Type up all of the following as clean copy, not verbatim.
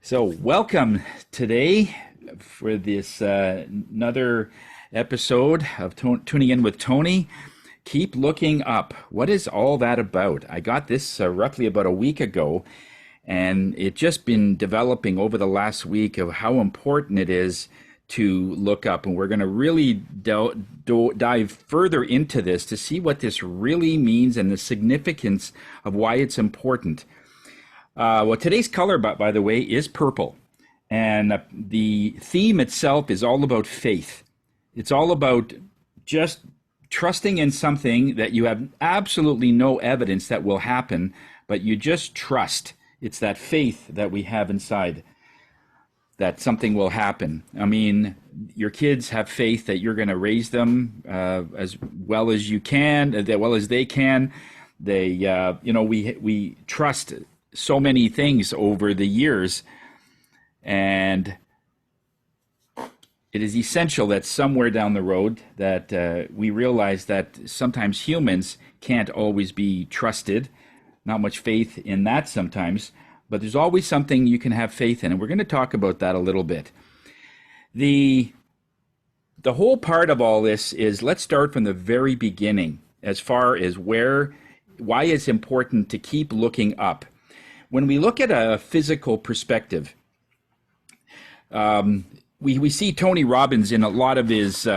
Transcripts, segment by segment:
So, welcome today for this another episode of Tuning In with Tony. Keep looking up. What is all that about? I got this roughly about a week ago, and it just been developing over the last week of how important it is to look up. And we're going to really dive further into this to see what this really means and the significance of why it's important. Well, today's color, by the way, is purple. And the theme itself is all about faith. It's all about just trusting in something that you have absolutely no evidence that will happen, but you just trust. It's that faith that we have inside that something will happen. I mean, your kids have faith that you're going to raise them as well as you can, as well as they can. We trust so many things over the years, and it is essential that somewhere down the road that we realize that sometimes humans can't always be trusted. Not much faith in that sometimes, but there's always something you can have faith in, and we're going to talk about that a little bit. The whole part of all this is, let's start from the very beginning as far as why it's important to keep looking up. When we look at a physical perspective, we see Tony Robbins in a lot of his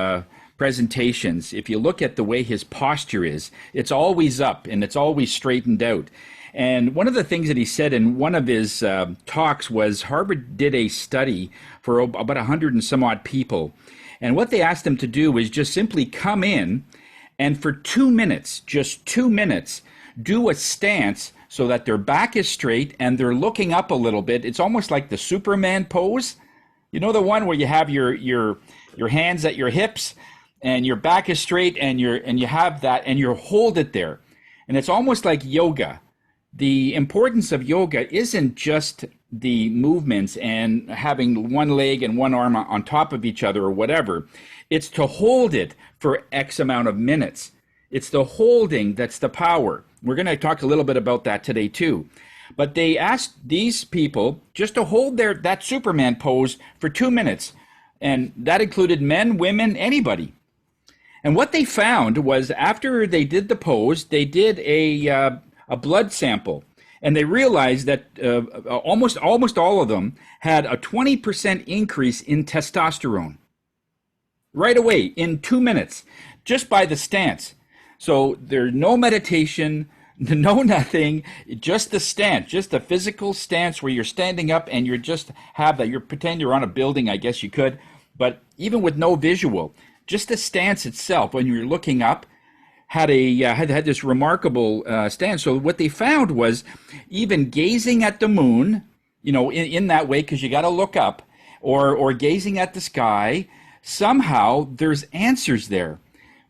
presentations. If you look at the way his posture is, it's always up and it's always straightened out. And one of the things that he said in one of his talks was Harvard did a study for about 100 and some odd people. And what they asked them to do was just simply come in and for 2 minutes, just 2 minutes, do a stance so that their back is straight and they're looking up a little bit. It's almost like the Superman pose. You know, the one where you have your hands at your hips and your back is straight and you have that and you hold it there. And it's almost like yoga. The importance of yoga isn't just the movements and having one leg and one arm on top of each other or whatever. It's to hold it for X amount of minutes. It's the holding that's the power. We're going to talk a little bit about that today too. But they asked these people just to hold that Superman pose for 2 minutes. And that included men, women, anybody. And what they found was after they did the pose, they did a blood sample. And they realized that almost all of them had a 20% increase in testosterone. Right away, in 2 minutes, just by the stance. So there's no meditation, no nothing, just the stance, just the physical stance where you're standing up and you just have that. You pretend you're on a building, I guess you could, but even with no visual, just the stance itself when you're looking up had this remarkable stance. So what they found was even gazing at the moon, in that way, because you got to look up, or gazing at the sky, somehow there's answers there.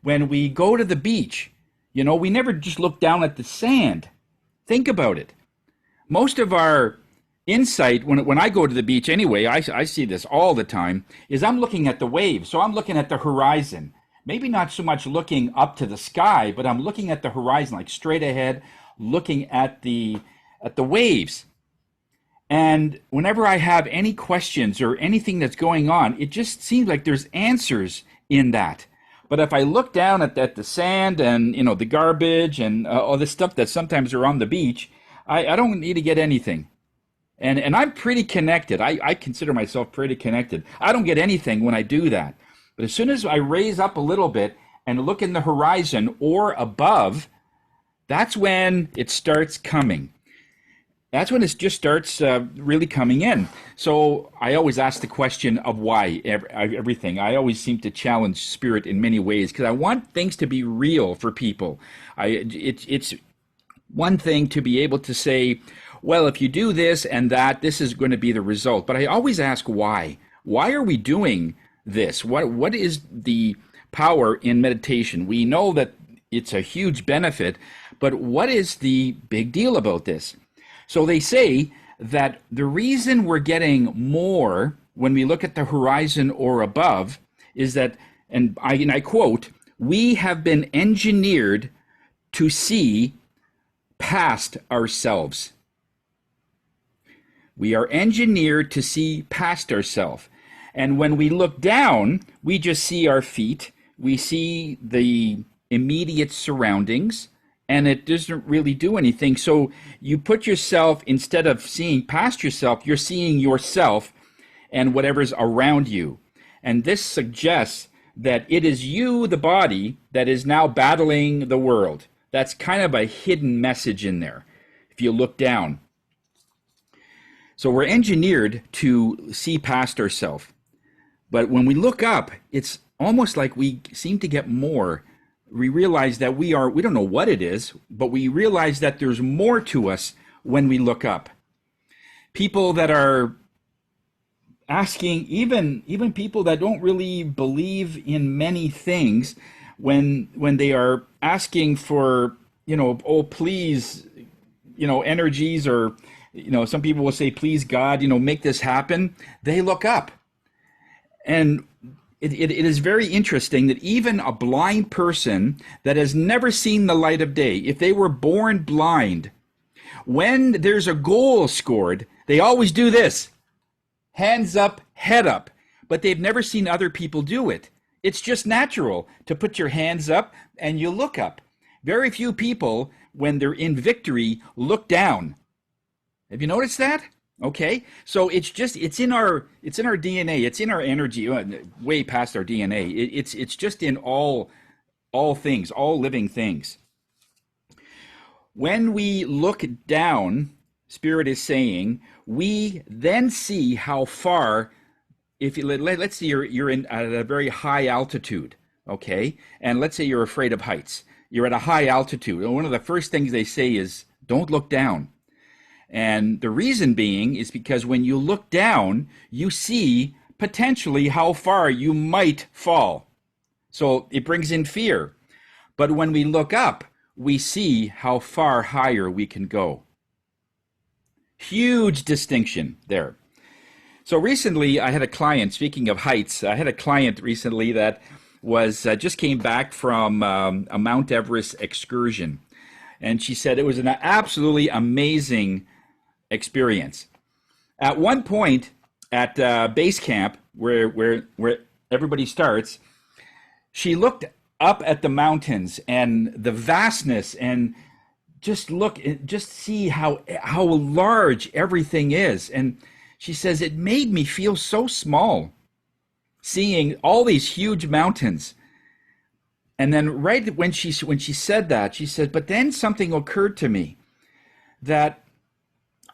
When we go to the beach, we never just look down at the sand. Think about it. Most of our insight, when I go to the beach anyway, I see this all the time, is I'm looking at the waves. So I'm looking at the horizon. Maybe not so much looking up to the sky, but I'm looking at the horizon, like straight ahead, looking at the waves. And whenever I have any questions or anything that's going on, it just seems like there's answers in that. But if I look down at the sand and, the garbage and all this stuff that sometimes are on the beach, I don't need to get anything. And I'm pretty connected. I consider myself pretty connected. I don't get anything when I do that. But as soon as I raise up a little bit and look in the horizon or above, that's when it starts coming. That's when it just starts really coming in. So I always ask the question of why everything. I always seem to challenge spirit in many ways because I want things to be real for people. It's one thing to be able to say, well, if you do this and that, this is going to be the result. But I always ask why. Why are we doing this? What is the power in meditation? We know that it's a huge benefit, but what is the big deal about this? So they say that the reason we're getting more when we look at the horizon or above is that, and I quote, we have been engineered to see past ourselves. We are engineered to see past ourselves. And when we look down, we just see our feet. We see the immediate surroundings, and it doesn't really do anything. So you put yourself, instead of seeing past yourself, you're seeing yourself and whatever's around you. And this suggests that it is you, the body, that is now battling the world. That's kind of a hidden message in there, if you look down. So we're engineered to see past ourselves. But when we look up, it's almost like we seem to get more. We realize that we don't know what it is, but we realize that there's more to us when we look up. People that are asking, even people that don't really believe in many things, when they are asking for, oh, please, energies, or, some people will say, please, God, make this happen. They look up. And it is very interesting that even a blind person that has never seen the light of day, if they were born blind, when there's a goal scored, they always do this: hands up, head up. But they've never seen other people do it. It's just natural to put your hands up and you look up. Very few people, when they're in victory, look down. Have you noticed that? Okay, so it's in our DNA, it's in our energy, way past our DNA. It's just in all things, all living things. When we look down, Spirit is saying, we then see how far. Let's say you're at a very high altitude, okay, and let's say you're afraid of heights. You're at a high altitude, and one of the first things they say is, don't look down. And the reason being is because when you look down, you see potentially how far you might fall. So it brings in fear. But when we look up, we see how far higher we can go. Huge distinction there. So recently I had a client, speaking of heights, I had a client recently that was just came back from a Mount Everest excursion. And she said it was an absolutely amazing experience. At one point at base camp, where everybody starts, she looked up at the mountains and the vastness, and just see how large everything is. And she says it made me feel so small, seeing all these huge mountains. And then right when she said that, she said, but then something occurred to me, that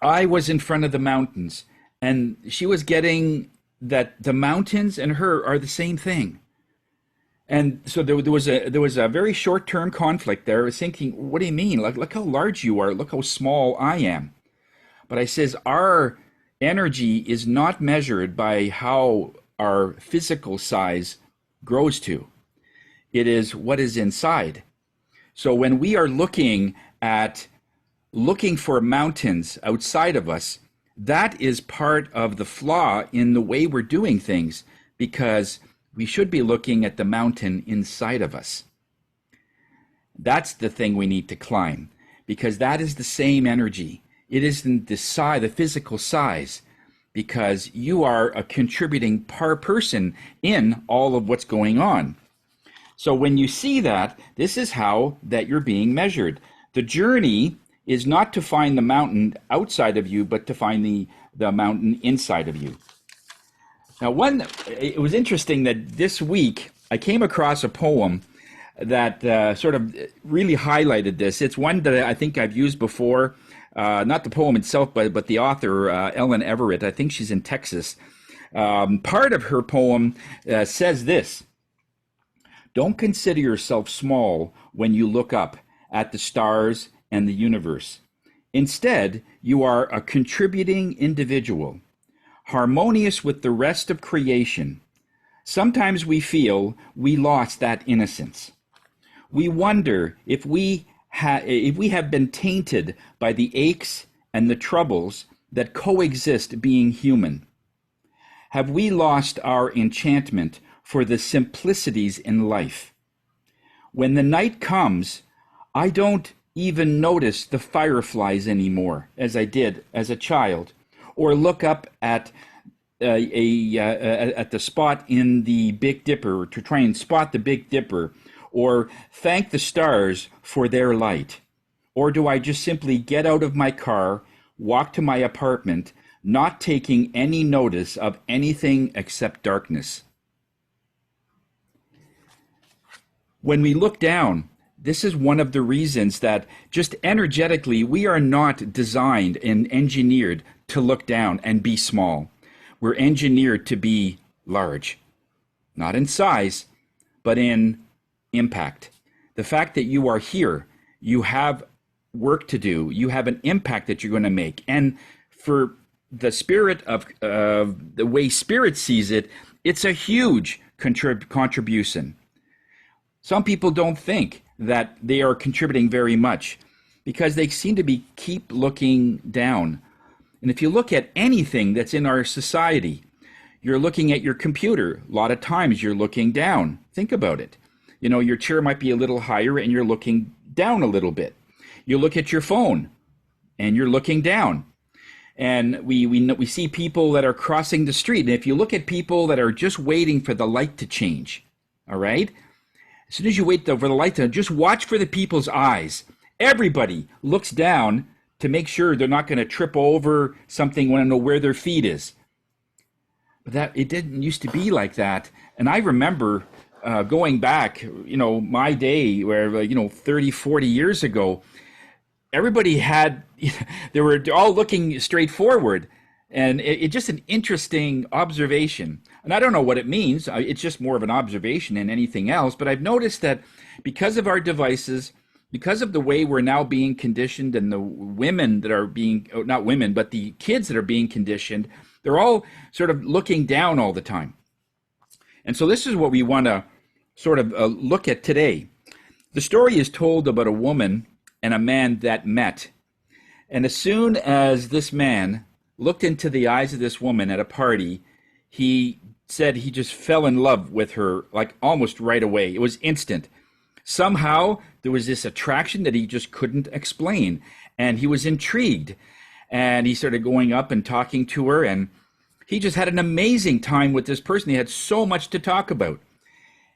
I was in front of the mountains, and she was getting that the mountains and her are the same thing. And so there was a very short-term conflict there. I was thinking, what do you mean? Look how large you are. Look how small I am. But I says, our energy is not measured by how our physical size grows to. It is what is inside. So when we are looking for mountains outside of us, that is part of the flaw in the way we're doing things, because we should be looking at the mountain inside of us. That's the thing we need to climb, because that is the same energy. It isn't the size, the physical size, because you are a contributing person in all of what's going on. So when you see that, this is how that you're being measured. The journey is not to find the mountain outside of you, but to find the mountain inside of you. Now, it was interesting that this week I came across a poem that sort of really highlighted this. It's one that I think I've used before, not the poem itself, but the author, Ellen Everett. I think she's in Texas. Part of her poem says this: don't consider yourself small when you look up at the stars and the universe. Instead, you are a contributing individual, harmonious with the rest of creation. Sometimes we feel we lost that innocence. We wonder if we have been tainted by the aches and the troubles that coexist being human. Have we lost our enchantment for the simplicities in life? When the night comes, I don't even notice the fireflies anymore as I did as a child, or look up at at the spot in the Big Dipper to try and spot the Big Dipper, or thank the stars for their light? Or do I just simply get out of my car, walk to my apartment, not taking any notice of anything except darkness? When we look down, this is one of the reasons that just energetically we are not designed and engineered to look down and be small. We're engineered to be large, not in size, but in impact. The fact that you are here, you have work to do, you have an impact that you're going to make. And for the spirit of the way spirit sees it, it's a huge contribution. Some people don't think that they are contributing very much because they seem to be keep looking down. And if you look at anything that's in our society, you're looking at your computer. A lot of times you're looking down. Think about it. You know, your chair might be a little higher and you're looking down a little bit. You look at your phone and you're looking down. And we see people that are crossing the street. And if you look at people that are just waiting for the light to change, all right? As soon as you wait for the light to, just watch for the people's eyes. Everybody looks down to make sure they're not going to trip over something, want to know where their feet is. But that it didn't used to be like that. And I remember going back, you know, my day where, you know, 30, 40 years ago, everybody had, they were all looking straight forward. And it's just an interesting observation. And I don't know what it means. It's just more of an observation than anything else. But I've noticed that because of our devices, because of the way we're now being conditioned, and the women that are being, not women, but the kids that are being conditioned, they're all sort of looking down all the time. And so this is what we want to sort of look at today. The story is told about a woman and a man that met. And as soon as this man looked into the eyes of this woman at a party, he said he just fell in love with her, like almost right away. It was instant. Somehow there was this attraction that he just couldn't explain, and he was intrigued, and he started going up and talking to her, and he just had an amazing time with this person. He had so much to talk about.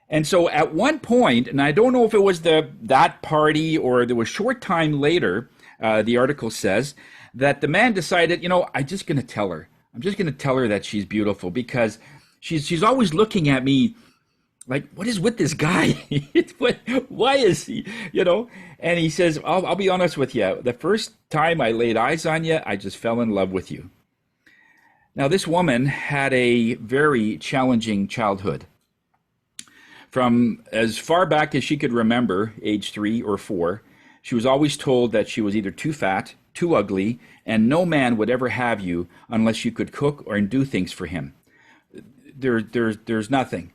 And so at one point, and I don't know if it was that party or there was a short time later, the article says that the man decided, you know, I'm just going to tell her. I'm just going to tell her that she's beautiful because she's always looking at me like, what is with this guy? Why is he, you know? And he says, I'll be honest with you. The first time I laid eyes on you, I just fell in love with you. Now, this woman had a very challenging childhood. From as far back as she could remember, age 3 or 4, she was always told that she was either too fat, too ugly, and no man would ever have you unless you could cook or do things for him. There's nothing.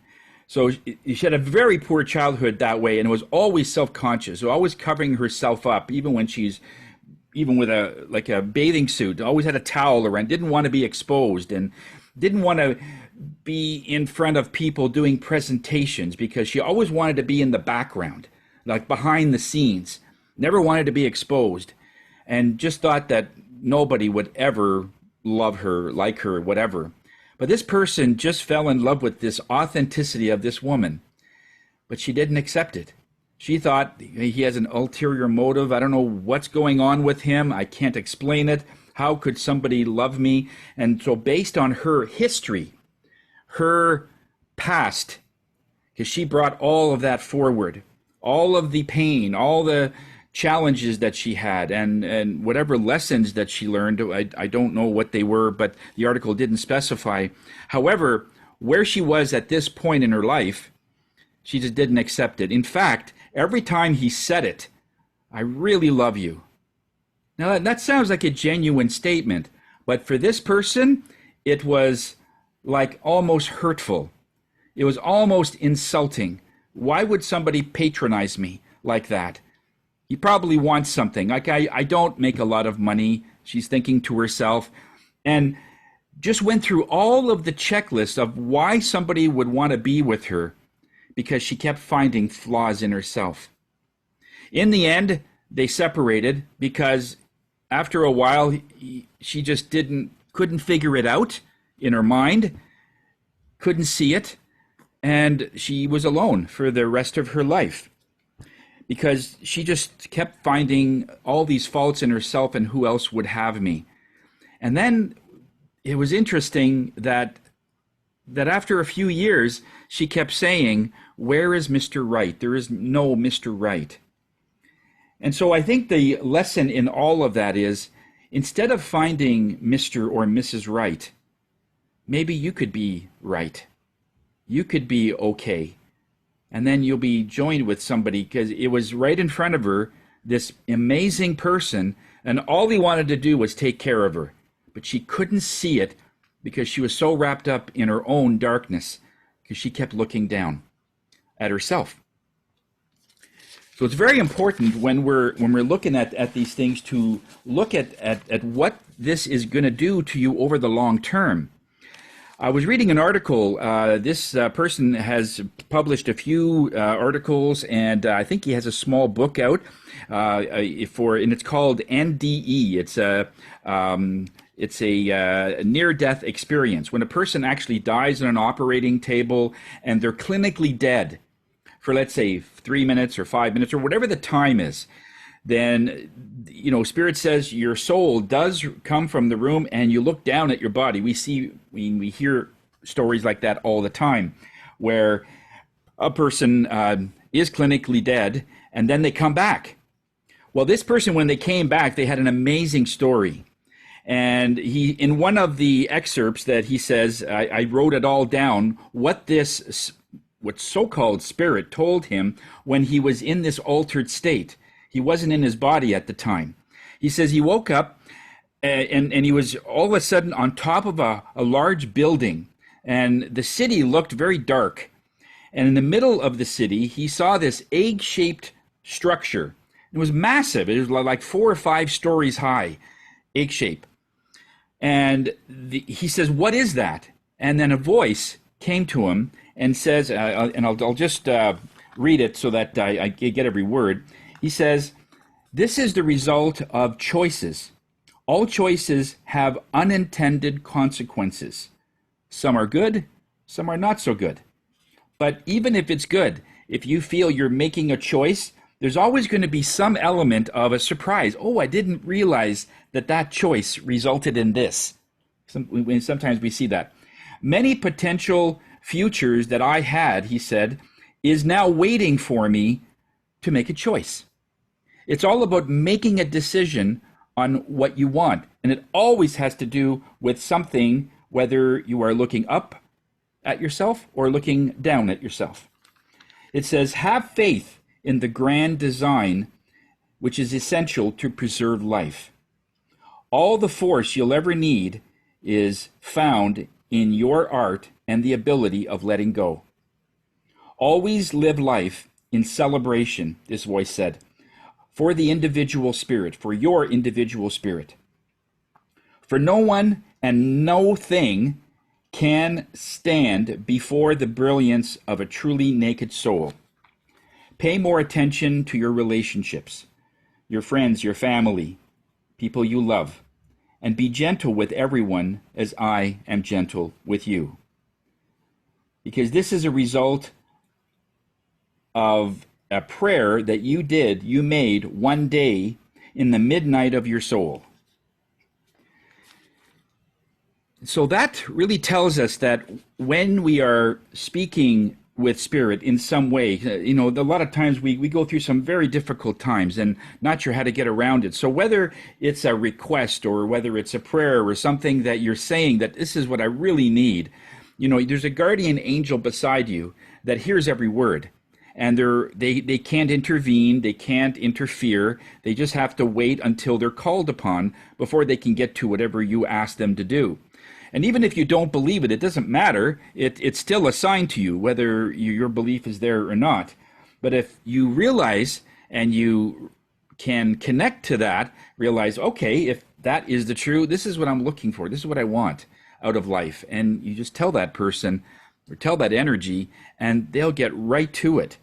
So she had a very poor childhood that way, and was always self-conscious, so always covering herself up, even when even with a bathing suit, always had a towel around, didn't want to be exposed, and didn't want to be in front of people doing presentations because she always wanted to be in the background, like behind the scenes, never wanted to be exposed, and just thought that nobody would ever love her, like her, whatever. But this person just fell in love with this authenticity of this woman, but she didn't accept it. She thought he has an ulterior motive. I don't know what's going on with him. I can't explain it. How could somebody love me? And so based on her history, her past, because she brought all of that forward, all of the pain, all the challenges that she had, and whatever lessons that she learned, I don't know what they were, but the article didn't specify. However, where she was at this point in her life, she just didn't accept it. In fact, every time he said it, I really love you. Now, that sounds like a genuine statement, but for this person, it was like almost hurtful. It was almost insulting. Why would somebody patronize me like that? He probably wants something. Like, I don't make a lot of money, she's thinking to herself, and just went through all of the checklists of why somebody would want to be with her, because she kept finding flaws in herself. In the end, they separated because after a while, she just didn't couldn't figure it out in her mind, couldn't see it, and she was alone for the rest of her life because she just kept finding all these faults in herself and who else would have me. And then it was interesting that after a few years, she kept saying, "Where is Mr. Right? There is no Mr. Right." And so I think the lesson in all of that is, instead of finding Mr. or Mrs. Right, maybe you could be right. You could be okay. And then you'll be joined with somebody, because it was right in front of her, this amazing person, and all he wanted to do was take care of her. But she couldn't see it because she was so wrapped up in her own darkness, because she kept looking down at herself. So it's very important when we're looking at these things to look at what this is going to do to you over the long term. I was reading an article. This person has published a few articles, and I think he has a small book out and it's called NDE. It's a near-death experience, when a person actually dies on an operating table and they're clinically dead for, let's say, 3 minutes or 5 minutes or whatever the time is. Then, Spirit says your soul does come from the room, and you look down at your body. We hear stories like that all the time, where a person is clinically dead, and then they come back. Well, this person, when they came back, they had an amazing story. And in one of the excerpts that he says, I wrote it all down, what so-called spirit told him when he was in this altered state. He wasn't in his body at the time. He says he woke up and he was all of a sudden on top of a large building, and the city looked very dark. And in the middle of the city, he saw this egg-shaped structure. It was massive. It was like 4 or 5 stories high, egg shape. And he says, "What is that?" And then a voice came to him and says, and I'll just read it so that I get every word. He says, "This is the result of choices. All choices have unintended consequences. Some are good, some are not so good. But even if it's good, if you feel you're making a choice, there's always going to be some element of a surprise. Oh, I didn't realize that choice resulted in this." Sometimes we see that. "Many potential futures that I had," he said, "is now waiting for me to make a choice." It's all about making a decision on what you want. And it always has to do with something, whether you are looking up at yourself or looking down at yourself. It says, "Have faith in the grand design, which is essential to preserve life. All the force you'll ever need is found in your art and the ability of letting go. Always live life in celebration," this voice said, "for the individual spirit, for your individual spirit. For no one and no thing can stand before the brilliance of a truly naked soul. Pay more attention to your relationships, your friends, your family, people you love, and be gentle with everyone as I am gentle with you. Because this is a result of a prayer that you made one day in the midnight of your soul." So that really tells us that when we are speaking with Spirit in some way, a lot of times we go through some very difficult times and not sure how to get around it. So whether it's a request or whether it's a prayer or something that you're saying that this is what I really need, there's a guardian angel beside you that hears every word. And they can't intervene, they can't interfere, they just have to wait until they're called upon before they can get to whatever you ask them to do. And even if you don't believe it, it doesn't matter. It's still assigned to you, whether your belief is there or not. But if you realize and you can connect to that, realize, okay, if that is the true, this is what I'm looking for, this is what I want out of life. And you just tell that person or tell that energy, and they'll get right to it.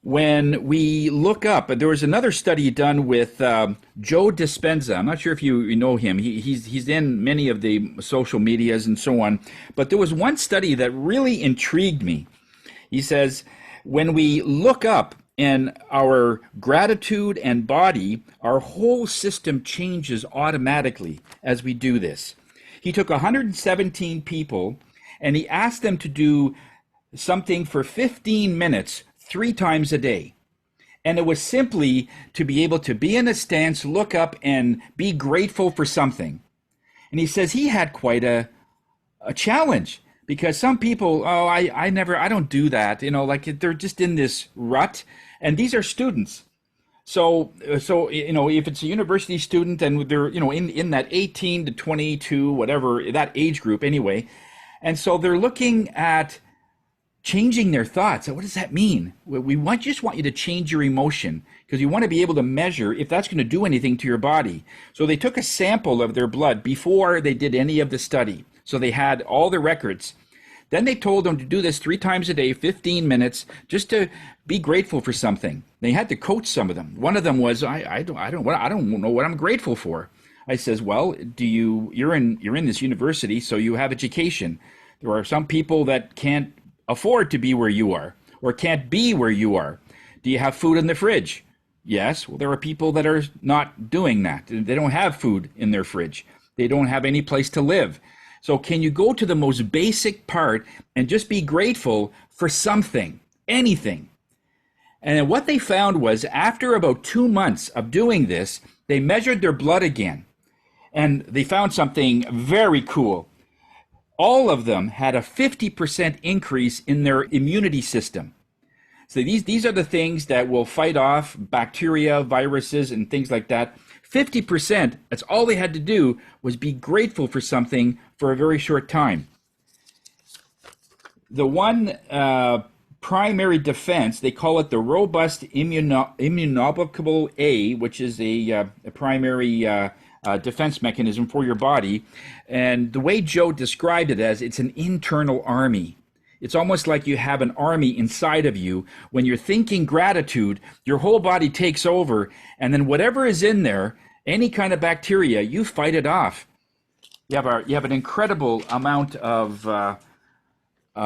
when we look up, there was another study done with Joe Dispenza. I'm not sure if you know him. He's in many of the social medias and so on. But there was one study that really intrigued me. He says, when we look up in our gratitude and body, our whole system changes automatically as we do this. He took 117 people and he asked them to do something for 15 minutes 3 times a day. And it was simply to be able to be in a stance, look up, and be grateful for something. And he says he had quite a challenge, because some people, I don't do that, like they're just in this rut. And these are students. So if it's a university student and they're, in that 18 to 22, whatever, that age group anyway. And so they're looking at changing their thoughts. What does that mean? We just want you to change your emotion, because you want to be able to measure if that's going to do anything to your body. So they took a sample of their blood before they did any of the study. So they had all the records. Then they told them to do this 3 times a day, 15 minutes, just to be grateful for something. They had to coach some of them. One of them was, I don't know what I'm grateful for. I says, well, you're in this university, so you have education. There are some people that can't afford to be where you are, or can't be where you are. Do you have food in the fridge? Yes. Well, there are people that are not doing that. They don't have food in their fridge. They don't have any place to live. So can you go to the most basic part and just be grateful for something, anything? And what they found was, after about 2 months of doing this, they measured their blood again. And they found something very cool. All of them had a 50% increase in their immunity system. So these are the things that will fight off bacteria, viruses, and things like that. 50%, that's all they had to do, was be grateful for something for a very short time. The one primary defense, they call it the robust immunoglobulin A, which is a primary defense mechanism for your body. And the way Joe described it as, it's an internal army. It's almost like you have an army inside of you. When you're thinking gratitude, your whole body takes over, and then whatever is in there, any kind of bacteria, you fight it off. You have an incredible amount of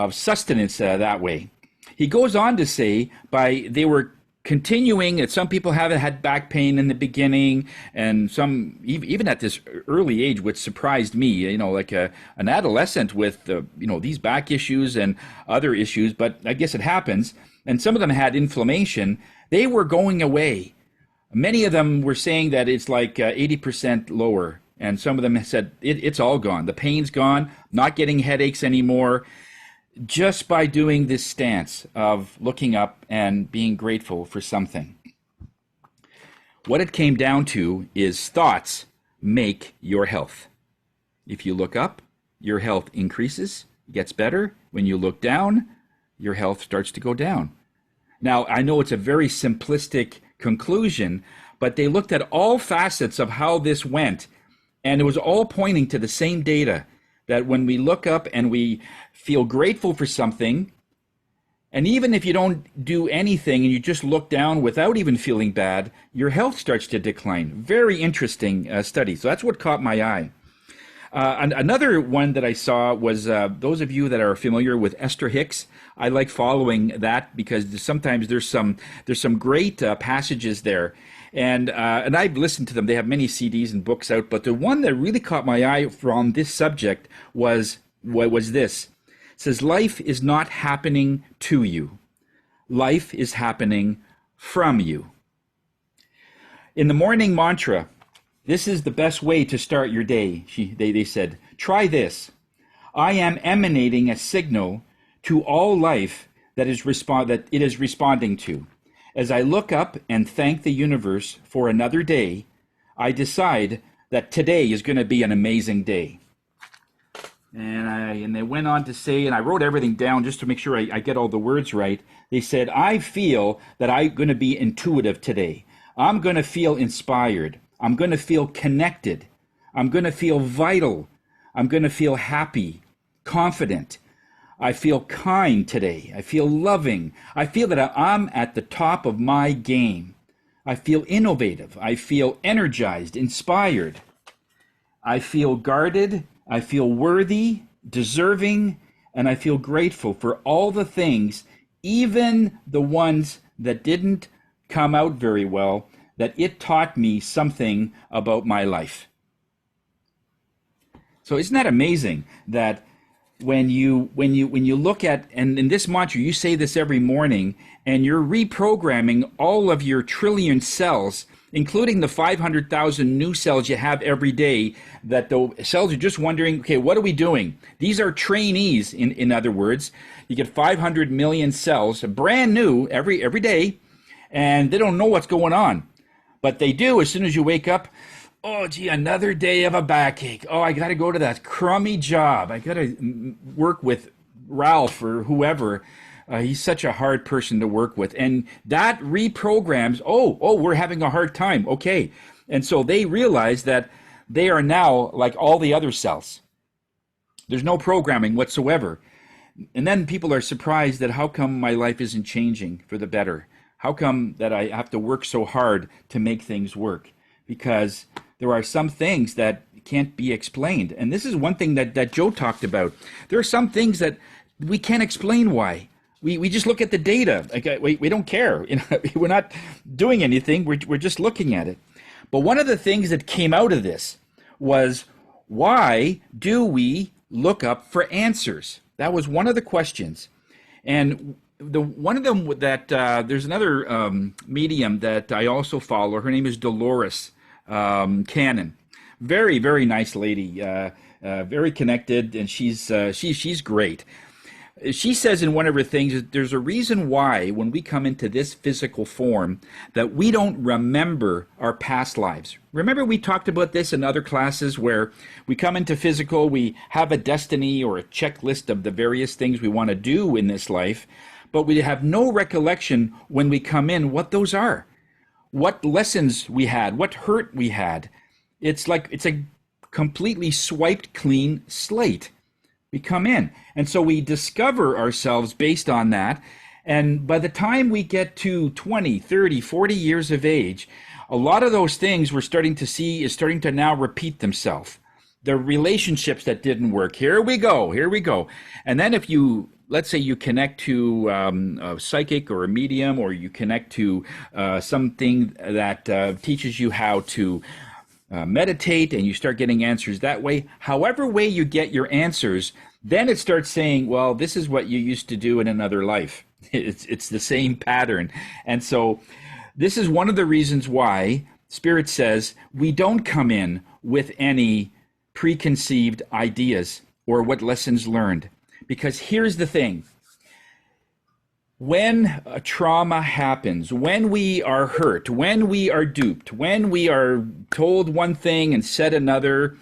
sustenance that way. He goes on to say, they were continuing, that some people haven't had back pain in the beginning, and some even at this early age, which surprised me, like an adolescent with these back issues and other issues, but I guess it happens. And some of them had inflammation. They were going away. Many of them were saying that it's like 80% lower, and some of them said it's all gone. The pain's gone, not getting headaches anymore, just by doing this stance of looking up and being grateful for something. What it came down to is thoughts make your health. If you look up, your health increases, gets better. When you look down, your health starts to go down. Now, I know it's a very simplistic conclusion, but they looked at all facets of how this went, and it was all pointing to the same data, that when we look up and we feel grateful for something, and even if you don't do anything and you just look down without even feeling bad, your health starts to decline. Very interesting study. So that's what caught my eye. Another one that I saw was those of you that are familiar with Esther Hicks. I like following that because sometimes there's some great passages there. And I've listened to them. They have many CDs and books out. But the one that really caught my eye from this subject was this. It says, life is not happening to you. Life is happening from you. In the morning mantra, this is the best way to start your day. They said, try this. I am emanating a signal to all life that it is responding to. As I look up and thank the universe for another day, I decide that today is going to be an amazing day. And they went on to say, and I wrote everything down just to make sure I get all the words right. They said, I feel that I'm going to be intuitive today. I'm going to feel inspired. I'm going to feel connected. I'm going to feel vital. I'm going to feel happy, confident. I feel kind today. I feel loving. I feel that I'm at the top of my game. I feel innovative. I feel energized, inspired. I feel guarded. I feel worthy, deserving, and I feel grateful for all the things, even the ones that didn't come out very well, that it taught me something about my life. So isn't that amazing that when you look at, and in this mantra you say this every morning, and you're reprogramming all of your trillion cells, including the 500,000 new cells you have every day, that the cells are just wondering, okay, what are we doing? These are trainees, in other words. You get 500 million cells, brand new every day, and they don't know what's going on. But they do as soon as you wake up. Oh, gee, another day of a backache. Oh, I got to go to that crummy job. I got to work with Ralph or whoever. He's such a hard person to work with. And that reprograms, oh, we're having a hard time. Okay. And so they realize that they are now like all the other cells. There's no programming whatsoever. And then people are surprised that how come my life isn't changing for the better? How come that I have to work so hard to make things work? Because there are some things that can't be explained. And this is one thing that Joe talked about. There are some things that we can't explain why. We just look at the data. Like, we don't care. You know, we're not doing anything. We're just looking at it. But one of the things that came out of this was, why do we look up for answers? That was one of the questions. And one of them that there's another medium that I also follow. Her name is Dolores Cannon. Very, very nice lady. Very connected, and she's great. She says in one of her things that there's a reason why when we come into this physical form that we don't remember our past lives. Remember we talked about this in other classes where we come into physical, we have a destiny or a checklist of the various things we want to do in this life, but we have no recollection when we come in what those are, what lessons we had, what hurt we had. It's like it's a completely swiped clean slate. We come in. And so we discover ourselves based on that. And by the time we get to 20, 30, 40 years of age, a lot of those things we're starting to see is starting to now repeat themselves. The relationships that didn't work, here we go. And then if you, let's say you connect to a psychic or a medium, or you connect to something that teaches you how to meditate, and you start getting answers that way. However way you get your answers, then it starts saying, well, this is what you used to do in another life. It's the same pattern. And so this is one of the reasons why Spirit says we don't come in with any preconceived ideas or what lessons learned. Because here's the thing. When a trauma happens, when we are hurt, when we are duped, when we are told one thing and said another,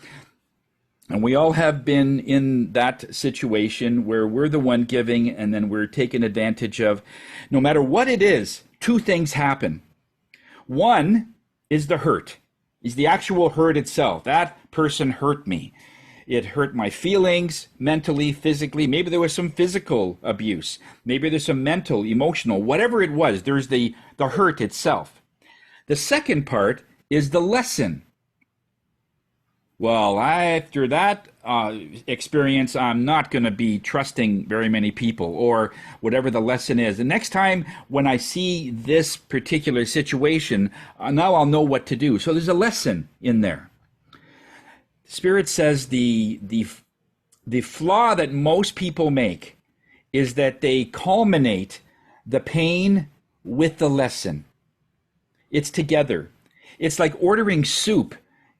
and we all have been in that situation where we're the one giving and then we're taken advantage of, no matter what it is, two things happen. One is the hurt, is the actual hurt itself. That person hurt me. It hurt my feelings, mentally, physically. Maybe there was some physical abuse. Maybe there's some mental, emotional, whatever it was. There's the hurt itself. The second part is the lesson. Well, after that experience, I'm not going to be trusting very many people, or whatever the lesson is. The next time when I see this particular situation, now I'll know what to do. So there's a lesson in there. Spirit says the flaw that most people make is that they culminate the pain with the lesson. It's together. It's like ordering soup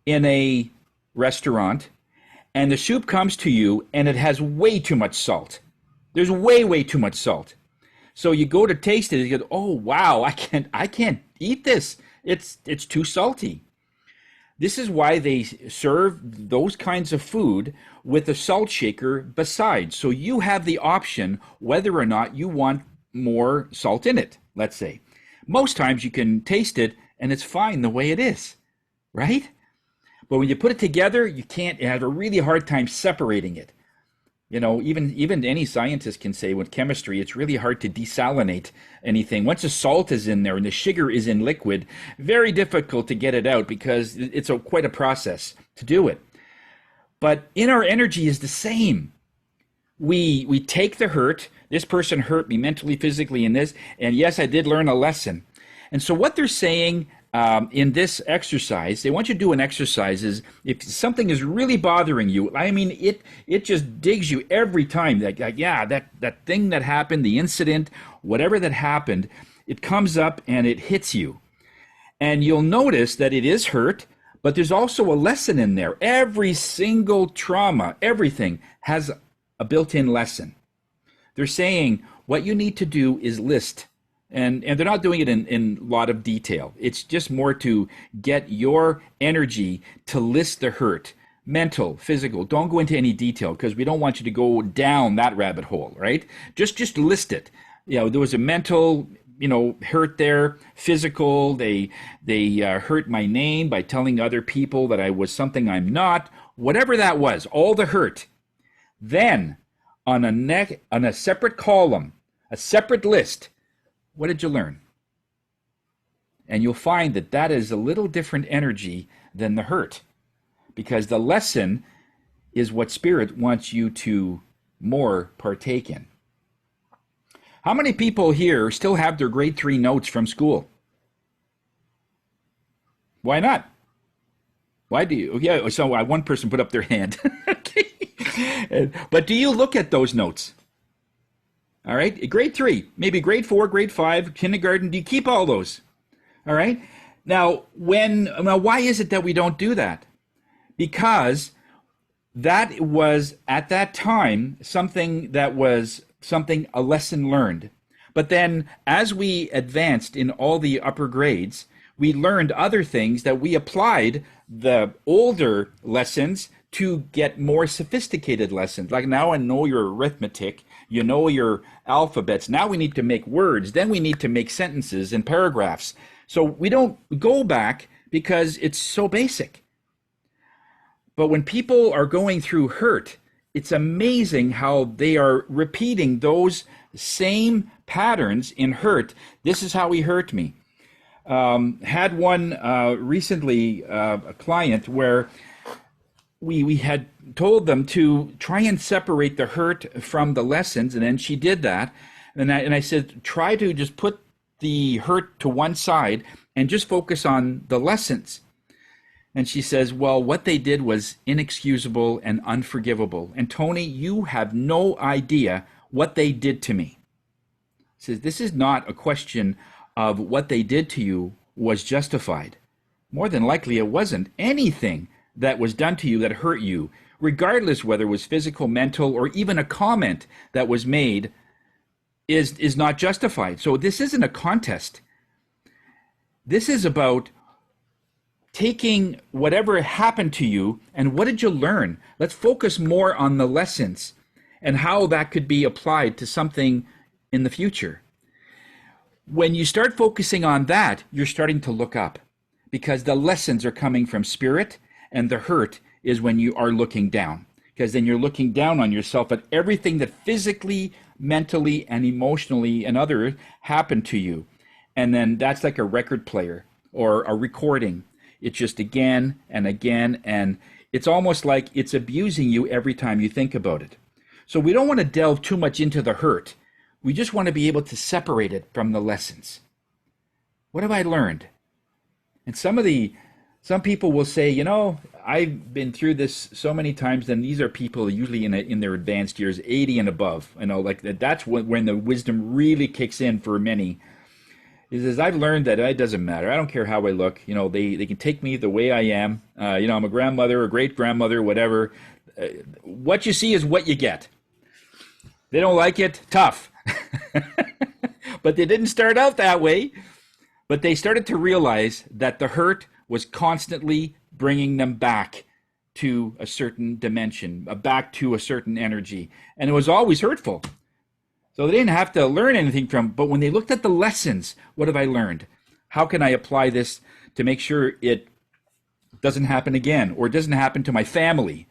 in a restaurant, and the soup comes to you and it has way too much salt. There's way too much salt. So you go to taste it and you go, oh wow, I can't eat this. It's too salty. This is why they serve those kinds of food with a salt shaker besides. So you have the option whether or not you want more salt in it, let's say. Most times you can taste it and it's fine the way it is, right? But when you put it together, you have a really hard time separating it. Even any scientist can say with chemistry, it's really hard to desalinate anything. Once the salt is in there and the sugar is in liquid, very difficult to get it out because it's quite a process to do it. But in our energy is the same. We take the hurt. This person hurt me mentally, physically, in this, and yes, I did learn a lesson. And so what they're saying in this exercise, they want you to do an exercise is if something is really bothering you, I mean, it just digs you every time. That thing that happened, the incident, whatever that happened, it comes up and it hits you. And you'll notice that it is hurt, but there's also a lesson in there. Every single trauma, everything has a built-in lesson. They're saying what you need to do is list. And they're not doing it in a lot of detail. It's just more to get your energy to list the hurt, mental, physical. Don't go into any detail because we don't want you to go down that rabbit hole, right? Just list it. There was a mental, hurt there, physical. They hurt my name by telling other people that I was something I'm not. Whatever that was, all the hurt. Then on a separate column, a separate list, what did you learn? And you'll find that that is a little different energy than the hurt, because the lesson is what Spirit wants you to more partake in. How many people here still have their grade 3 notes from school? Why not? Why do you? Yeah, so one person put up their hand. Okay. But do you look at those notes? All right, grade 3, maybe grade 4, grade 5, kindergarten, do you keep all those? All right. Now, why is it that we don't do that? Because that was, at that time, a lesson learned. But then, as we advanced in all the upper grades, we learned other things that we applied the older lessons to get more sophisticated lessons. Like now I know your arithmetic, you know your alphabets. Now we need to make words. Then we need to make sentences and paragraphs. So we don't go back because it's so basic. But when people are going through hurt, it's amazing how they are repeating those same patterns in hurt. This is how he hurt me. Had one recently, a client where we had told them to try and separate the hurt from the lessons, and then she did that. And I said, try to just put the hurt to one side and just focus on the lessons. And she says, well, what they did was inexcusable and unforgivable. And Tony, you have no idea what they did to me. Says, this is not a question of what they did to you was justified. More than likely it wasn't. Anything that was done to you that hurt you, regardless whether it was physical, mental, or even a comment that was made, is not justified. So this isn't a contest. This is about taking whatever happened to you and what did you learn? Let's focus more on the lessons and how that could be applied to something in the future. When you start focusing on that, you're starting to look up because the lessons are coming from Spirit, and the hurt is when you are looking down, because then you're looking down on yourself at everything that physically, mentally, and emotionally and other happened to you. And then that's like a record player or a recording. It's just again and again, and it's almost like it's abusing you every time you think about it. So we don't want to delve too much into the hurt. We just want to be able to separate it from the lessons. What have I learned? And some people will say, I've been through this so many times, and these are people usually in their advanced years, 80 and above. That's when the wisdom really kicks in for many. He says, I've learned that it doesn't matter. I don't care how I look. They can take me the way I am. I'm a grandmother, a great-grandmother, whatever. What you see is what you get. They don't like it, tough. But they didn't start out that way. But they started to realize that the hurt was constantly bringing them back to a certain dimension, back to a certain energy. And it was always hurtful. So they didn't have to learn anything from, but when they looked at the lessons, what have I learned? How can I apply this to make sure it doesn't happen again, or it doesn't happen to my family?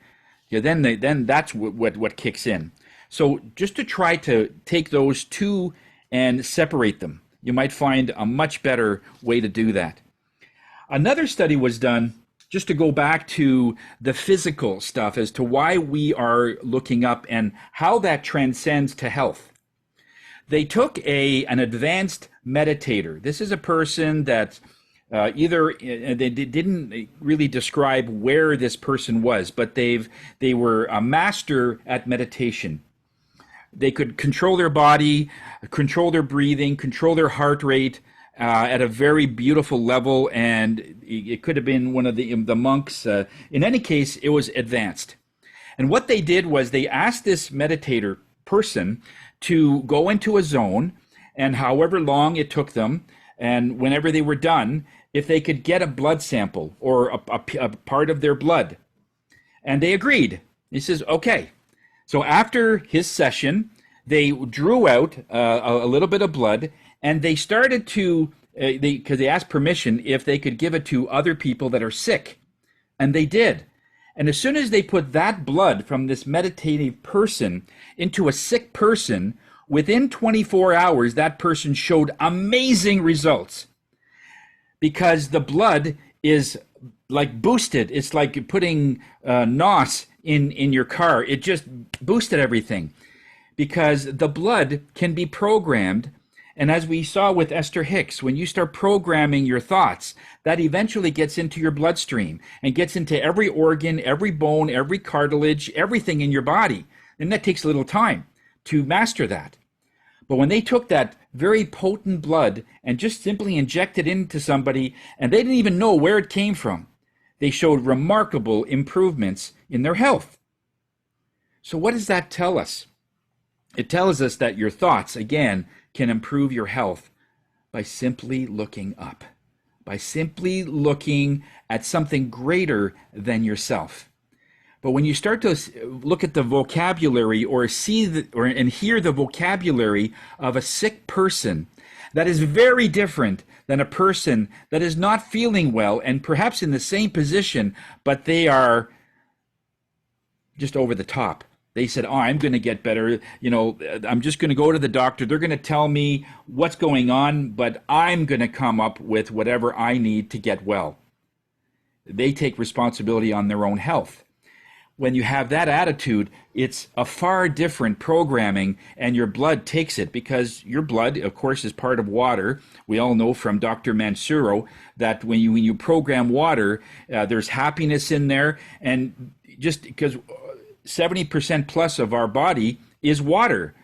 Yeah, then that's what kicks in. So just to try to take those two and separate them, you might find a much better way to do that. Another study was done just to go back to the physical stuff as to why we are looking up and how that transcends to health. They took an advanced meditator. This is a person that either they didn't really describe where this person was, but they were a master at meditation. They could control their body, control their breathing, control their heart rate at a very beautiful level, and it could have been one of the monks. In any case, it was advanced. And what they did was they asked this meditator person to go into a zone, and however long it took them, and whenever they were done, if they could get a blood sample or a part of their blood. And they agreed. He says, okay. So after his session, they drew out a little bit of blood, and they started to, because they asked permission if they could give it to other people that are sick. And they did. And as soon as they put that blood from this meditative person into a sick person, within 24 hours, that person showed amazing results. Because the blood is like boosted. It's like putting NOS in your car. It just boosted everything. Because the blood can be programmed. And as we saw with Esther Hicks, when you start programming your thoughts, that eventually gets into your bloodstream and gets into every organ, every bone, every cartilage, everything in your body. And that takes a little time to master that. But when they took that very potent blood and just simply injected into somebody, and they didn't even know where it came from, they showed remarkable improvements in their health. So what does that tell us? It tells us that your thoughts, again, can improve your health by simply looking up, by simply looking at something greater than yourself. But when you start to look at the vocabulary or see and hear the vocabulary of a sick person, that is very different than a person that is not feeling well and perhaps in the same position, but they are just over the top. They said, oh, I'm going to get better. I'm just going to go to the doctor. They're going to tell me what's going on, but I'm going to come up with whatever I need to get well. They take responsibility on their own health. When you have that attitude, it's a far different programming, and your blood takes it, because your blood, of course, is part of water. We all know from Dr. Mansuro that when you program water, there's happiness in there, and just because 70% plus of our body is water,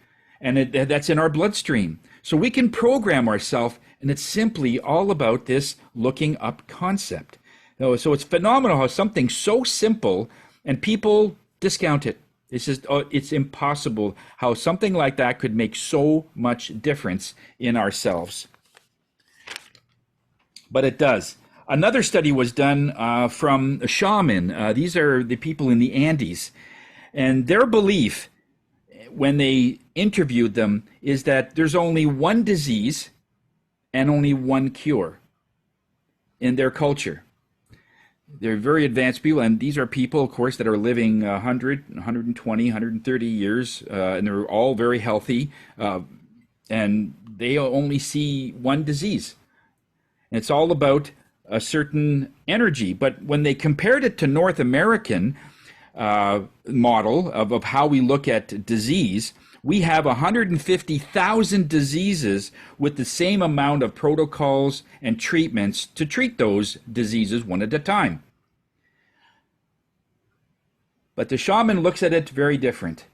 and that's in our bloodstream. So we can program ourselves, and it's simply all about this looking up concept. So it's phenomenal how something so simple, and people discount it. It's just, it's impossible how something like that could make so much difference in ourselves. But it does. Another study was done from a shaman. These are the people in the Andes. And their belief, when they interviewed them, is that there's only one disease and only one cure in their culture. They're very advanced people, and these are people, of course, that are living 100, 120, 130 years, and they're all very healthy, and they only see one disease. And it's all about a certain energy. But when they compared it to North American model of how we look at disease, we have 150,000 diseases with the same amount of protocols and treatments to treat those diseases one at a time. But the shaman looks at it very different.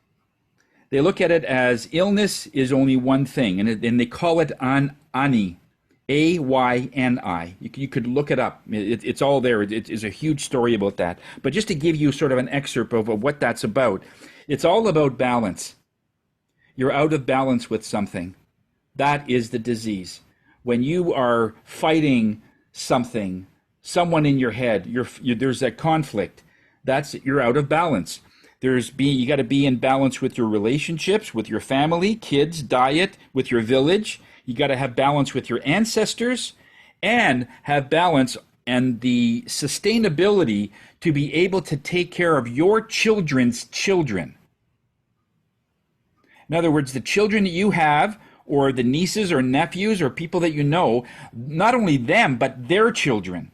They look at it as illness is only one thing, and they call it ani, A-Y-N-I. You could look it up. It's all there. It's a huge story about that. But just to give you sort of an excerpt of what that's about, it's all about balance. You're out of balance with something. That is the disease. When you are fighting something, someone in your head, there's a conflict. You're out of balance. You got to be in balance with your relationships, with your family, kids, diet, with your village. You got to have balance with your ancestors, and have balance and the sustainability to be able to take care of your children's children. In other words, the children that you have, or the nieces or nephews or people that you know, not only them, but their children.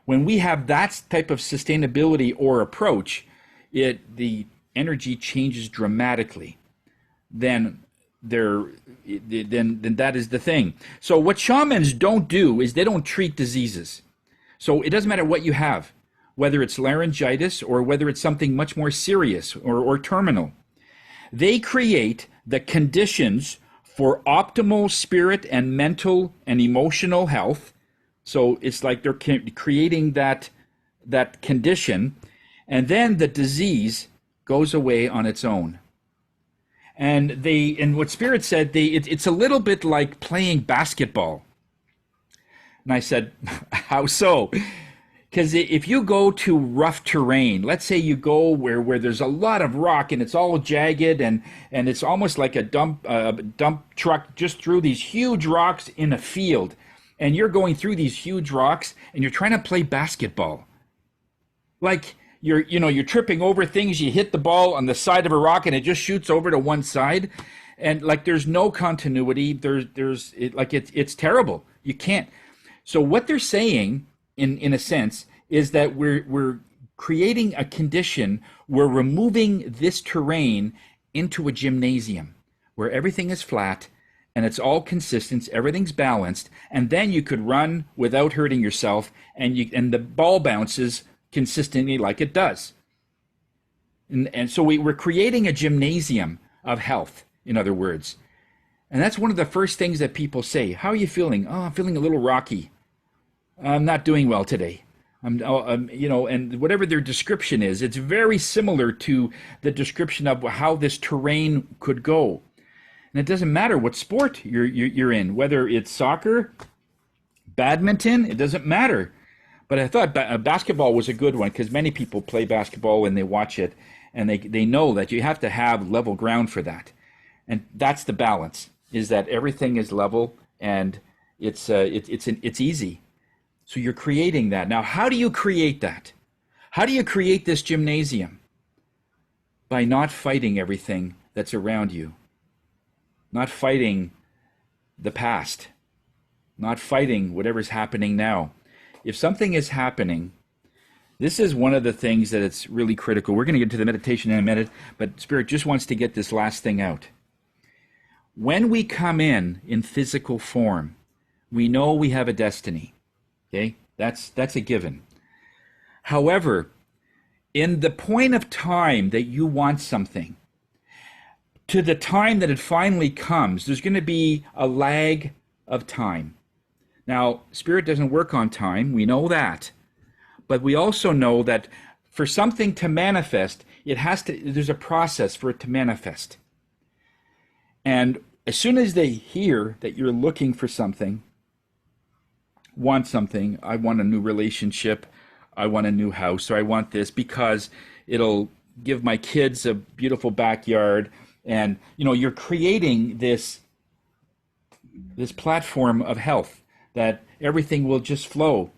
When we have that type of sustainability or approach, the energy changes dramatically. Then that is the thing. So what shamans don't do is they don't treat diseases. So it doesn't matter what you have, whether it's laryngitis or whether it's something much more serious or terminal. They create the conditions for optimal spirit and mental and emotional health. So it's like they're creating that condition, and then the disease goes away on its own. And what Spirit said, it's a little bit like playing basketball. And I said, how so? Because if you go to rough terrain, let's say you go where there's a lot of rock and it's all jagged and it's almost like a dump truck just through these huge rocks in a field, and you're going through these huge rocks and you're trying to play basketball. Like you're tripping over things, you hit the ball on the side of a rock and it just shoots over to one side, and like there's no continuity. It's terrible. You can't. So what they're saying, in a sense, is that we're creating a condition, we're removing this terrain into a gymnasium where everything is flat and it's all consistent, everything's balanced, and then you could run without hurting yourself, and the ball bounces consistently like it does. And so we're creating a gymnasium of health, in other words. And that's one of the first things that people say. How are you feeling? Oh, I'm feeling a little rocky. I'm not doing well today. And whatever their description is, it's very similar to the description of how this terrain could go. And it doesn't matter what sport you're in, whether it's soccer, badminton, it doesn't matter. But I thought basketball was a good one, because many people play basketball and they watch it, and they know that you have to have level ground for that. And that's the balance, is that everything is level and it's easy. So you're creating that. Now, how do you create that? How do you create this gymnasium? By not fighting everything that's around you. Not fighting the past. Not fighting whatever's happening now. If something is happening, this is one of the things that it's really critical. We're going to get to the meditation in a minute, but Spirit just wants to get this last thing out. When we come in physical form, we know we have a destiny. Okay, that's a given. However, in the point of time that you want something, to the time that it finally comes, there's going to be a lag of time. Now, Spirit doesn't work on time, we know that. But we also know that for something to manifest, there's a process for it to manifest. And as soon as they hear that you're looking for something, want something, I want a new relationship, I want a new house, or I want this because it'll give my kids a beautiful backyard, and you're creating this platform of health that everything will just flow.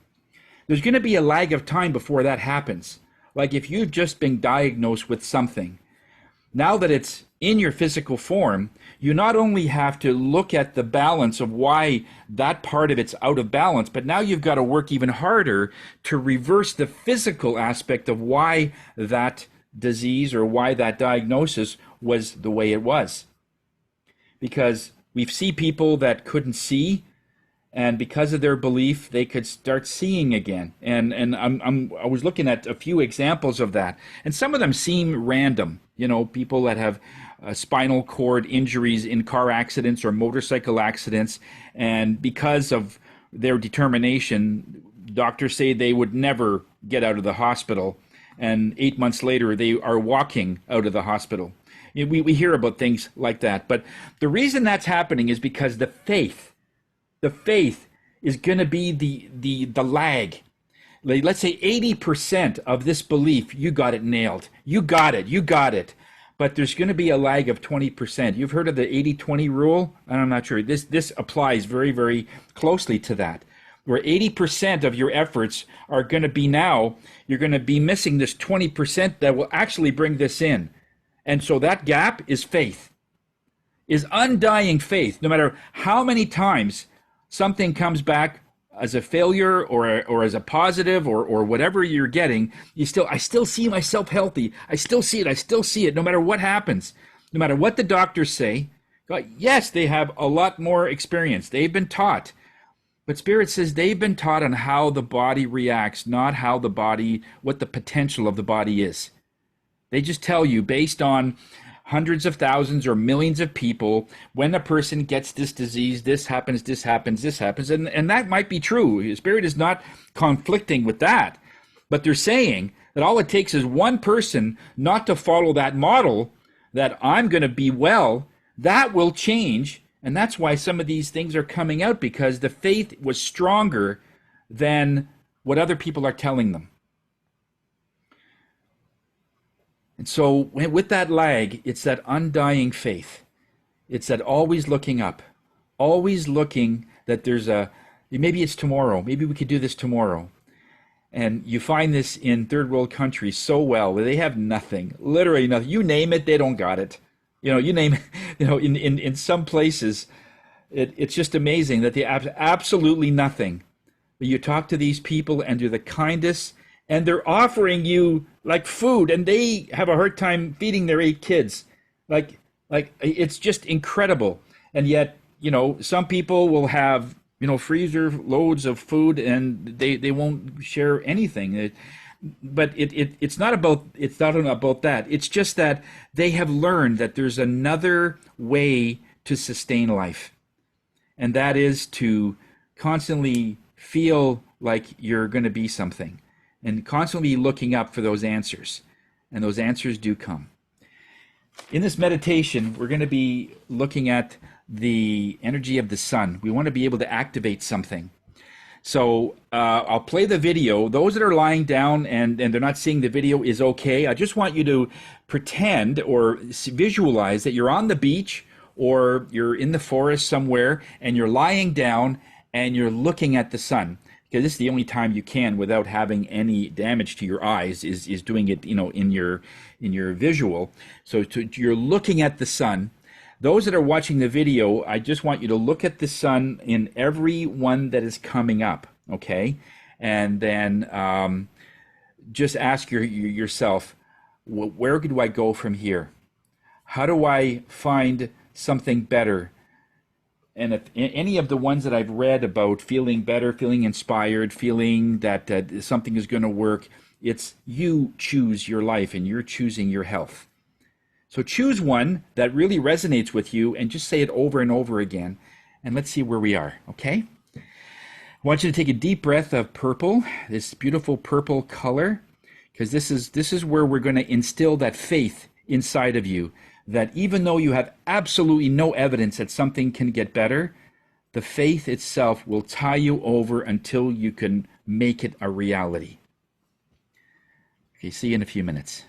There's going to be a lag of time before that happens. Like if you've just been diagnosed with something, now that it's in your physical form, you not only have to look at the balance of why that part of it's out of balance, but now you've got to work even harder to reverse the physical aspect of why that disease or why that diagnosis was the way it was. Because we see people that couldn't see, and because of their belief, they could start seeing again. And I was looking at a few examples of that, and some of them seem random. People that have spinal cord injuries in car accidents or motorcycle accidents, and because of their determination, doctors say they would never get out of the hospital, and 8 months later they are walking out of the hospital. We hear about things like that, but the reason that's happening is because the faith is going to be the lag. Let's say 80% of this belief, you got it nailed. You got it. But there's going to be a lag of 20%. You've heard of the 80-20 rule? I'm not sure. This applies very, very closely to that. where 80% of your efforts are going to be now, you're going to be missing this 20% that will actually bring this in. And so that gap is faith, is undying faith. No matter how many times something comes back as a failure or as a positive or whatever you're getting, I still see myself healthy. I still see it. I still see it no matter what happens, no matter what the doctors say. Yes, they have a lot more experience. They've been taught. But Spirit says they've been taught on how the body reacts, not how the body, what the potential of the body is. They just tell you based on hundreds of thousands or millions of people, when a person gets this disease, this happens, this happens, this happens. And that might be true. Spirit is not conflicting with that. But they're saying that all it takes is one person not to follow that model, that I'm going to be well, that will change. And that's why some of these things are coming out, because the faith was stronger than what other people are telling them. And so with that lag, it's that undying faith. It's that always looking up, always looking that maybe it's tomorrow. Maybe we could do this tomorrow. And you find this in third world countries so well, where they have nothing, literally nothing. You name it, they don't got it. You name it, in some places, it's just amazing that they have absolutely nothing. But you talk to these people and they're the kindest, and they're offering you like food, and they have a hard time feeding their 8 kids. Like it's just incredible. And yet, some people will have, freezer loads of food, and they won't share anything. But it's not about that. It's just that they have learned that there's another way to sustain life, and that is to constantly feel like you're going to be something, and constantly looking up for those answers, and those answers do come. In this meditation, we're going to be looking at the energy of the sun. We want to be able to activate something. So I'll play the video. Those that are lying down and they're not seeing the video is okay. I just want you to pretend or visualize that you're on the beach or you're in the forest somewhere, and you're lying down and you're looking at the sun. Because this is the only time you can, without having any damage to your eyes, is doing it, in your visual. So you're looking at the sun. Those that are watching the video, I just want you to look at the sun in every one that is coming up, okay? And then just ask yourself, where do I go from here? How do I find something better? And if any of the ones that I've read about feeling better, feeling inspired, feeling that something is going to work, it's you choose your life and you're choosing your health. So choose one that really resonates with you and just say it over and over again. And let's see where we are, okay? I want you to take a deep breath of purple, this beautiful purple color, because this is where we're going to instill that faith inside of you, that even though you have absolutely no evidence that something can get better, the faith itself will tie you over until you can make it a reality. Okay, see you in a few minutes.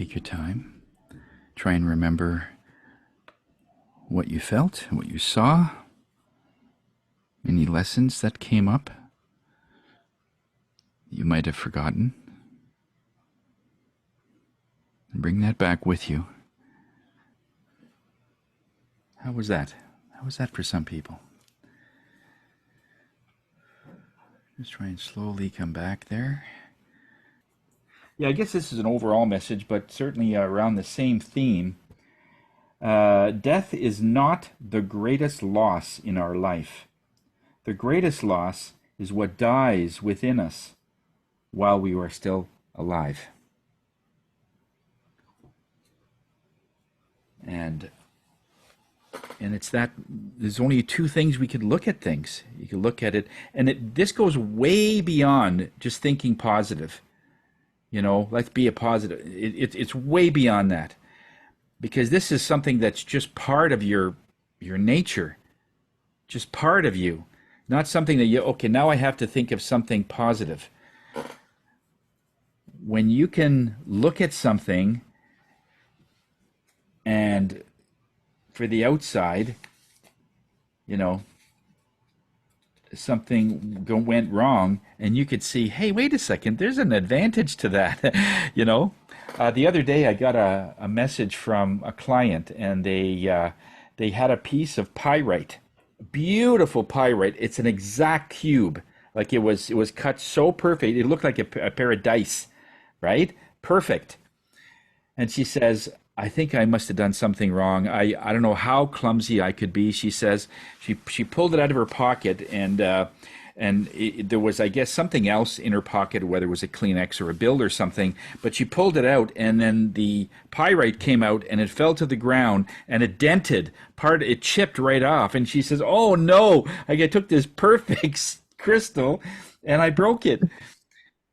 Take your time. Try and remember what you felt, what you saw, any lessons that came up you might have forgotten. And bring that back with you. How was that? How was that for some people? Just try and slowly come back there. Yeah, I guess this is an overall message, but certainly around the same theme. Death is not the greatest loss in our life. The greatest loss is what dies within us while we are still alive. And it's that there's only two things we could look at things. You could look at it, and this goes way beyond just thinking positive. You know, let's be a positive. It's way beyond that, because this is something that's just part of your nature, just part of you, not something that okay, now I have to think of something positive. When you can look at something and for the outside, you know, something went wrong, and you could see, hey, wait a second, there's an advantage to that. You know, the other day I got a message from a client, and they had a piece of pyrite, beautiful pyrite. It's an exact cube, like it was cut so perfect. It looked like a pair of dice, right? Perfect. And she says, I think I must have done something wrong. I don't know how clumsy I could be. She says she pulled it out of her pocket, and there was, I guess, something else in her pocket, whether it was a Kleenex or a bill or something. But she pulled it out, and then the pyrite came out, and it fell to the ground, and it dented part. It chipped right off. And she says, "Oh no! I took this perfect crystal, and I broke it."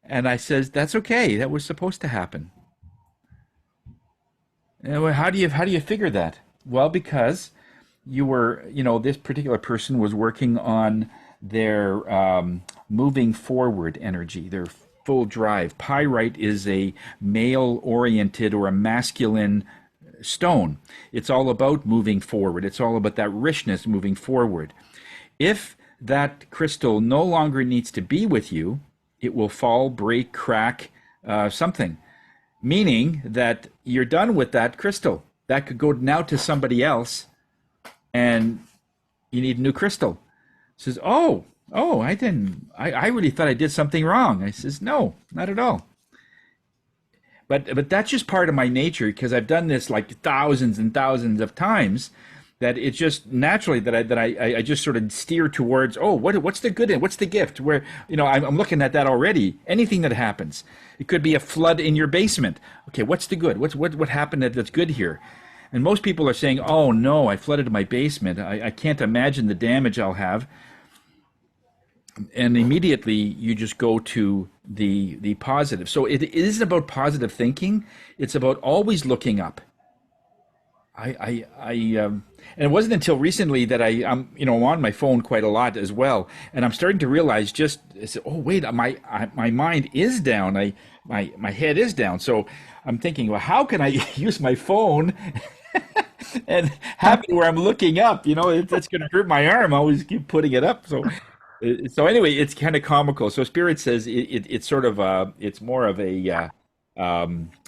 And I says, "That's okay. That was supposed to happen." How do you figure that? Well, because this particular person was working on their moving forward energy, their full drive. Pyrite is a male-oriented or a masculine stone. It's all about moving forward. It's all about that richness moving forward. If that crystal no longer needs to be with you, it will fall, break, crack, something. Meaning that you're done with that crystal. That could go now to somebody else, and you need a new crystal. Says, oh, I really thought I did something wrong. I says, no, not at all. But that's just part of my nature, because I've done this like thousands and thousands of times, that it's just naturally that I just sort of steer towards, what's the good in, what's the gift? Where, I'm looking at that already. Anything that happens. It could be a flood in your basement. Okay, what's the good? What happened that's good here? And most people are saying, oh no, I flooded my basement. I can't imagine the damage I'll have. And immediately you just go to the positive. So it isn't about positive thinking. It's about always looking up. And it wasn't until recently that I'm on my phone quite a lot as well, and I'm starting to realize my mind is down, my head is down. So I'm thinking, well, how can I use my phone and have it where I'm looking up? That's going to hurt my arm. I always keep putting it up. So anyway, it's kind of comical. So Spirit says it's sort of it's more of a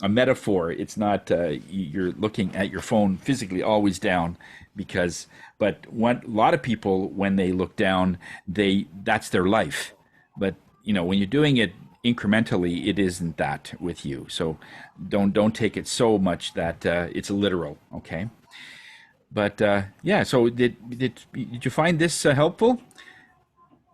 metaphor. It's not you're looking at your phone physically always down, but a lot of people, when they look down, that's their life. But when you're doing it incrementally, it isn't that with you. So don't take it so much that it's literal. Okay. But yeah. So did you find this helpful?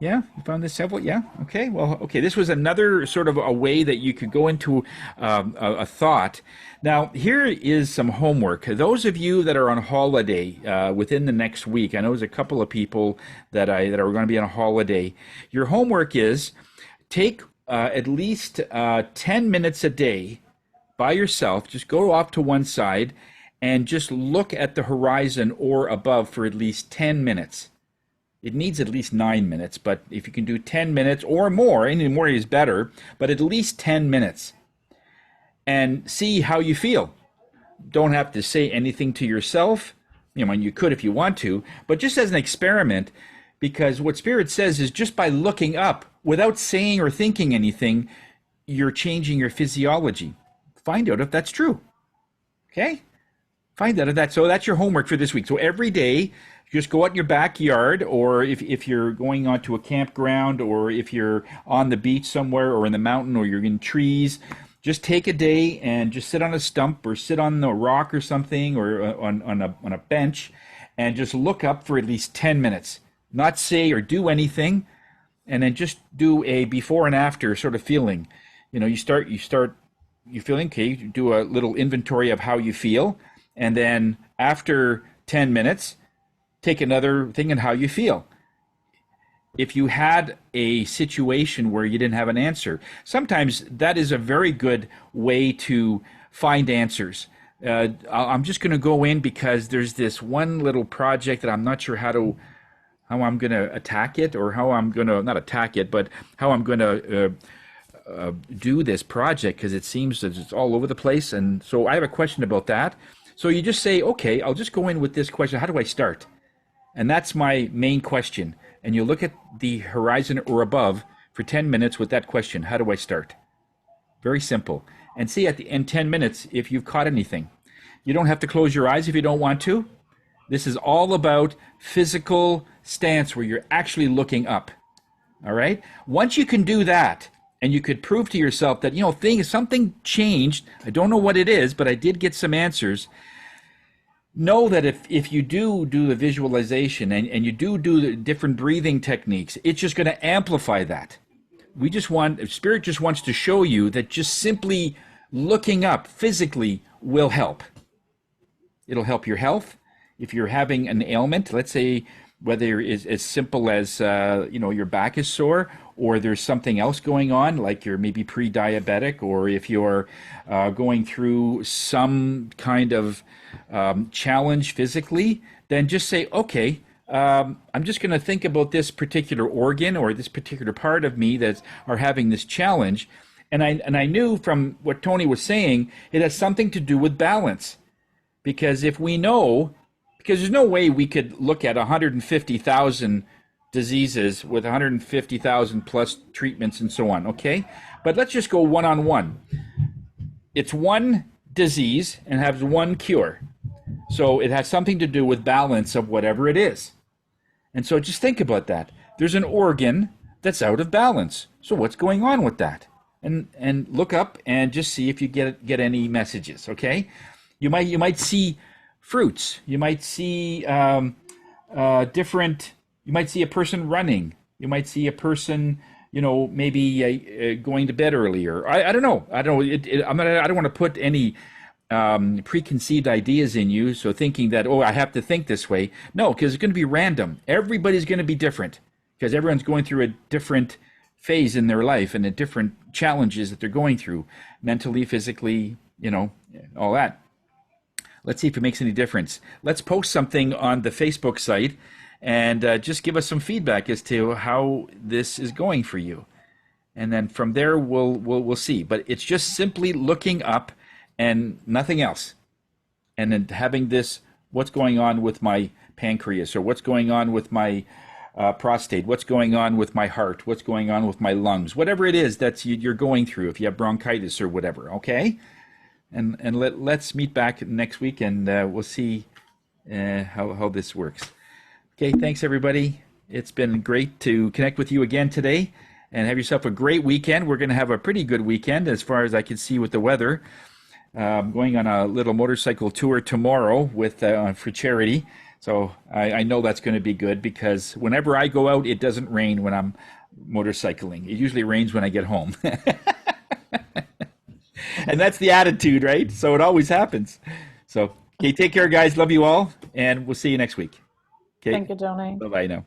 Yeah, you found this helpful? Yeah. Okay. Well, okay. This was another sort of a way that you could go into a thought. Now, here is some homework. Those of you that are on holiday within the next week, I know there's a couple of people that are going to be on a holiday. Your homework is take at least 10 minutes a day by yourself. Just go off to one side and just look at the horizon or above for at least 10 minutes. It needs at least 9 minutes, but if you can do 10 minutes or more, any more is better, but at least 10 minutes. and see how you feel. Don't have to say anything to yourself. You know, you could if you want to, but just as an experiment, because what Spirit says is just by looking up without saying or thinking anything, you're changing your physiology. Find out if that's true. Okay? Find out if that's so. That's your homework for this week. So every day, just go out in your backyard, or if you're going onto a campground, or if you're on the beach somewhere, or in the mountain, or you're in trees, just take a day and just sit on a stump or sit on a rock or something, or on a bench, and just look up for at least 10 minutes. Not say or do anything, and then just do a before and after sort of feeling. You know, you feeling okay, you do a little inventory of how you feel, and then after 10 minutes, take another thing and how you feel. If you had a situation where you didn't have an answer, sometimes that is a very good way to find answers. I'm just going to go in because there's this one little project that I'm not sure how I'm going to attack it, or how I'm going to not attack it, but how I'm going to do this project, because it seems that it's all over the place. And so I have a question about that. So you just say, okay, I'll just go in with this question. How do I start? And that's my main question. And you look at the horizon or above for 10 minutes with that question. How do I start? Very simple. And see at the end 10 minutes if you've caught anything. You don't have to close your eyes if you don't want to. This is all about physical stance where you're actually looking up. All right? Once you can do that, and you could prove to yourself that, you know, something changed. I don't know what it is, but I did get some answers. Know that if you do the visualization, and you do the different breathing techniques, it's just going to amplify that. Spirit just wants to show you that just simply looking up physically will help. It'll help your health. If you're having an ailment, let's say whether it's as simple as your back is sore, or there's something else going on, like you're maybe pre-diabetic, or if you're going through some kind of challenge physically, then just say, okay, I'm just going to think about this particular organ or this particular part of me that are having this challenge. And I knew from what Tony was saying, it has something to do with balance. Because because there's no way we could look at 150,000 diseases with 150,000 plus treatments and so on, okay? But let's just go one-on-one. It's one disease and has one cure. So it has something to do with balance of whatever it is. And so just think about that. There's an organ that's out of balance. So what's going on with that? And look up and just see if you get any messages, okay? You might see fruits. You might see you might see a person running. You might see a person, maybe going to bed earlier. I don't know. I don't want to put any preconceived ideas in you. So thinking that, I have to think this way. No, because it's going to be random. Everybody's going to be different because everyone's going through a different phase in their life and the different challenges that they're going through mentally, physically, all that. Let's see if it makes any difference. Let's post something on the Facebook site and just give us some feedback as to how this is going for you. And then from there, we'll see. But it's just simply looking up and nothing else. And then having this, what's going on with my pancreas, or what's going on with my prostate, what's going on with my heart, what's going on with my lungs, whatever it is that you're going through, if you have bronchitis or whatever, okay? And let's meet back next week, and we'll see how this works. Okay, thanks everybody. It's been great to connect with you again today, and have yourself a great weekend. We're going to have a pretty good weekend as far as I can see with the weather. I'm going on a little motorcycle tour tomorrow with for charity, so I know that's going to be good, because whenever I go out, it doesn't rain when I'm motorcycling. It usually rains when I get home. And that's the attitude, right? So it always happens. So, okay, take care, guys. Love you all, and we'll see you next week. Okay. Thank you, Tony. Bye-bye now.